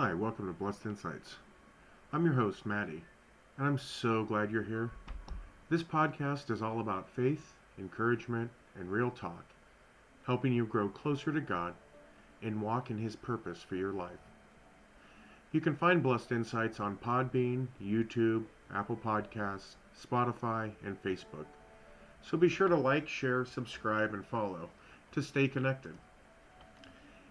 Hi, welcome to Blessed Insights. I'm your host, Maddie, and I'm so glad you're here. This podcast is all about faith, encouragement, and real talk, helping you grow closer to God and walk in His purpose for your life. You can find Blessed Insights on Podbean, YouTube, Apple Podcasts, Spotify, and Facebook. So be sure to like, share, subscribe, and follow to stay connected.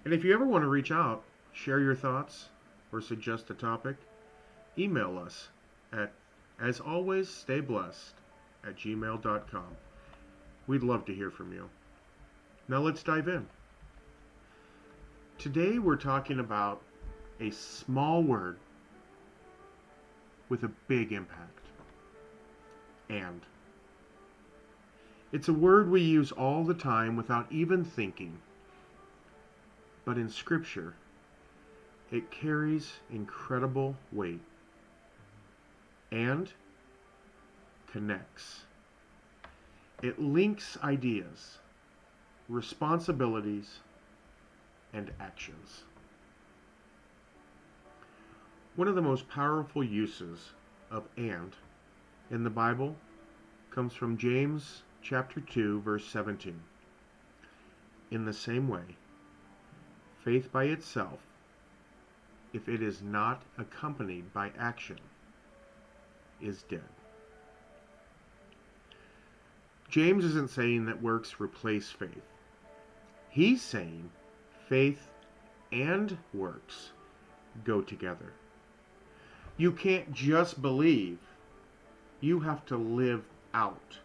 And if you ever want to reach out, share your thoughts, or suggest a topic, email us at asalwaysstayblessed@gmail.com. We'd love to hear from you. Now let's dive in. Today we're talking about a small word with a big impact. And. It's a word we use all the time without even thinking. But in Scripture, it carries incredible weight and connects. It links ideas, responsibilities, and actions. One of the most powerful uses of "and" in the Bible comes from James chapter 2, verse 17. In the same way, faith by itself, if it is not accompanied by action, is dead. James isn't saying that works replace faith. He's saying faith and works go together. You can't just believe. You have to live out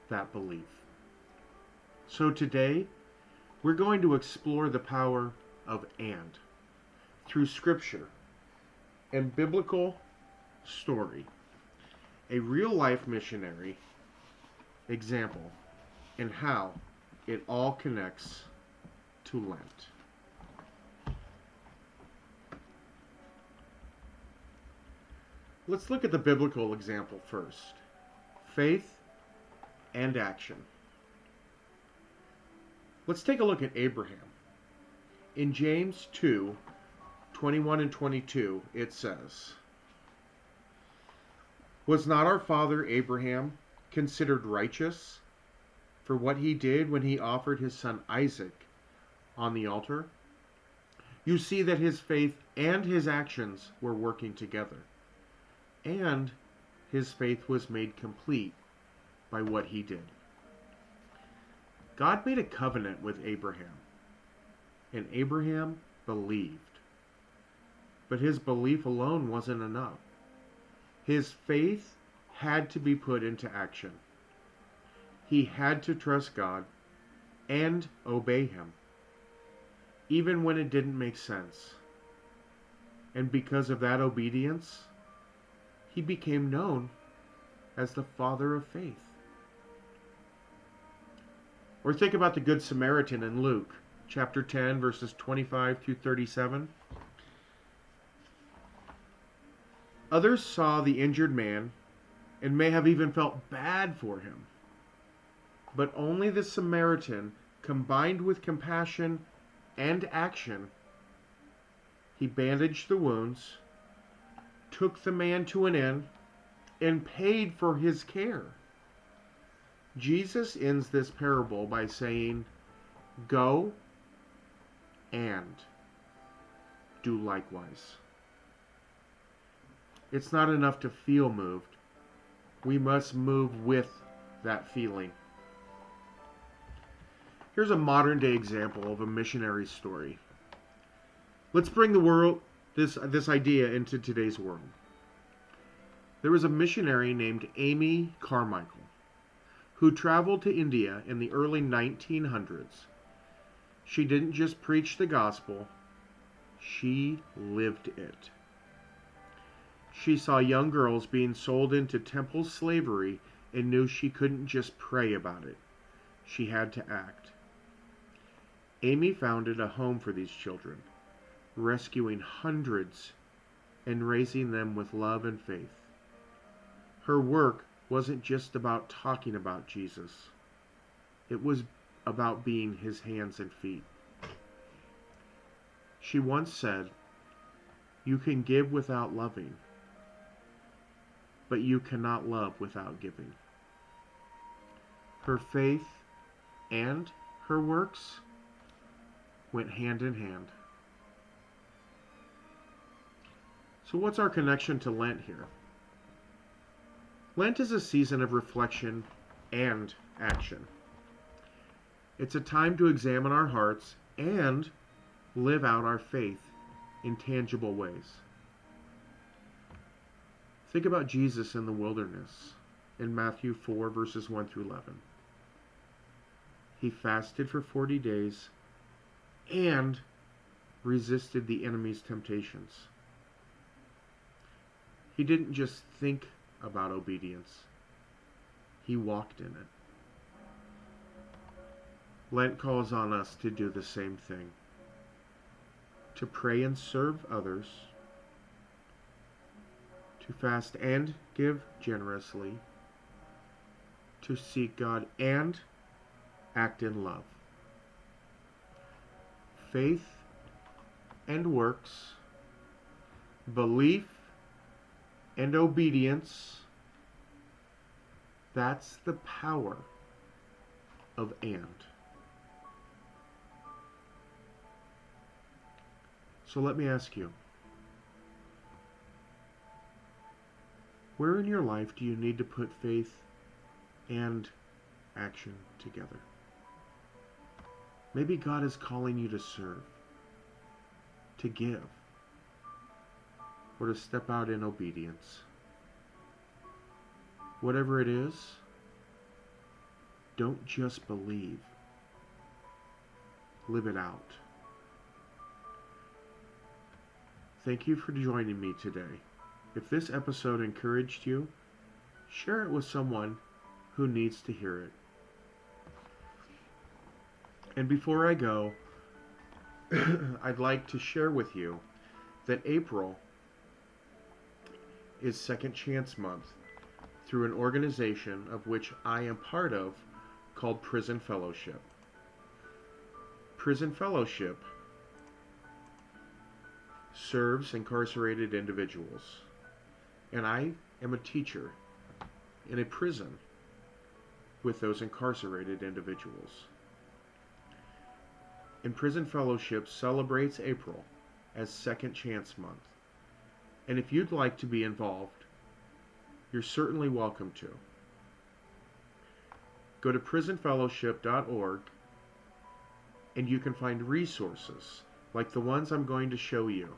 that belief. So today, we're going to explore the power of "and" through Scripture and biblical story, a real-life missionary example, and how it all connects to Lent. Let's look at the biblical example first. Faith and action. Let's take a look at Abraham. In James 2:21 and 22, it says, "Was not our father Abraham considered righteous for what he did when he offered his son Isaac on the altar? You see that his faith and his actions were working together, and his faith was made complete by what he did." God made a covenant with Abraham, and Abraham believed. But his belief alone wasn't enough. His faith had to be put into action. He had to trust God and obey Him, even when it didn't make sense. And because of that obedience, he became known as the father of faith. Or think about the Good Samaritan in Luke chapter 10, verses 25 through 37. Others saw the injured man and may have even felt bad for him. But only the Samaritan, combined with compassion and action, he bandaged the wounds, took the man to an inn, and paid for his care. Jesus ends this parable by saying, "Go and do likewise." It's not enough to feel moved. We must move with that feeling. Here's a modern day example of a missionary story. Let's bring the world this idea into today's world. There was a missionary named Amy Carmichael who traveled to India in the early 1900s. She didn't just preach the gospel, she lived it. She saw young girls being sold into temple slavery and knew she couldn't just pray about it. She had to act. Amy founded a home for these children, rescuing hundreds and raising them with love and faith. Her work wasn't just about talking about Jesus. It was about being His hands and feet. She once said, You can give without loving, but you cannot love without giving. Her faith and her works went hand in hand. So what's our connection to Lent here? Lent is a season of reflection and action. It's a time to examine our hearts and live out our faith in tangible ways. Think about Jesus in the wilderness in Matthew 4, verses 1 through 11. He fasted for 40 days and resisted the enemy's temptations. He didn't just think about obedience, he walked in it. Lent calls on us to do the same thing, to pray and serve others, to fast and give generously, to seek God and act in love. Faith and works, belief and obedience, that's the power of and. So let me ask you, where in your life do you need to put faith and action together? Maybe God is calling you to serve, to give, or to step out in obedience. Whatever it is, don't just believe. Live it out. Thank you for joining me today. If this episode encouraged you, share it with someone who needs to hear it. And before I go, I'd like to share with you that April is Second Chance Month through an organization of which I am part of called Prison Fellowship. Prison Fellowship serves incarcerated individuals, and I am a teacher in a prison with those incarcerated individuals. And Prison Fellowship celebrates April as Second Chance Month. And if you'd like to be involved, you're certainly welcome to. Go to prisonfellowship.org and you can find resources like the ones I'm going to show you.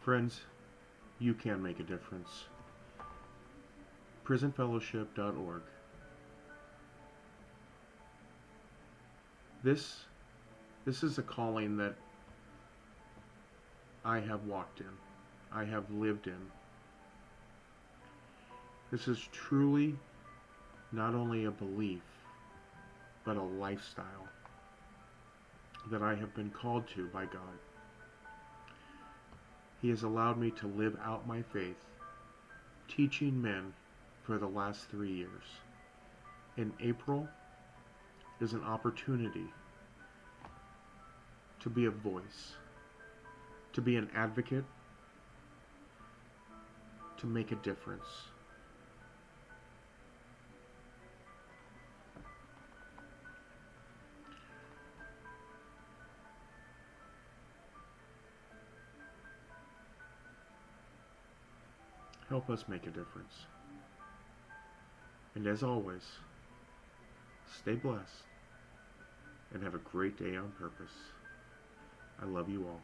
Friends, you can make a difference. prisonfellowship.org. This is a calling that I have walked in. I have lived in. This is truly not only a belief, but a lifestyle that I have been called to by God. He has allowed me to live out my faith, teaching men for the last 3 years. And April is an opportunity to be a voice, to be an advocate, to make a difference. Help us make a difference. And as always, stay blessed. and have a great day on purpose. I love you all.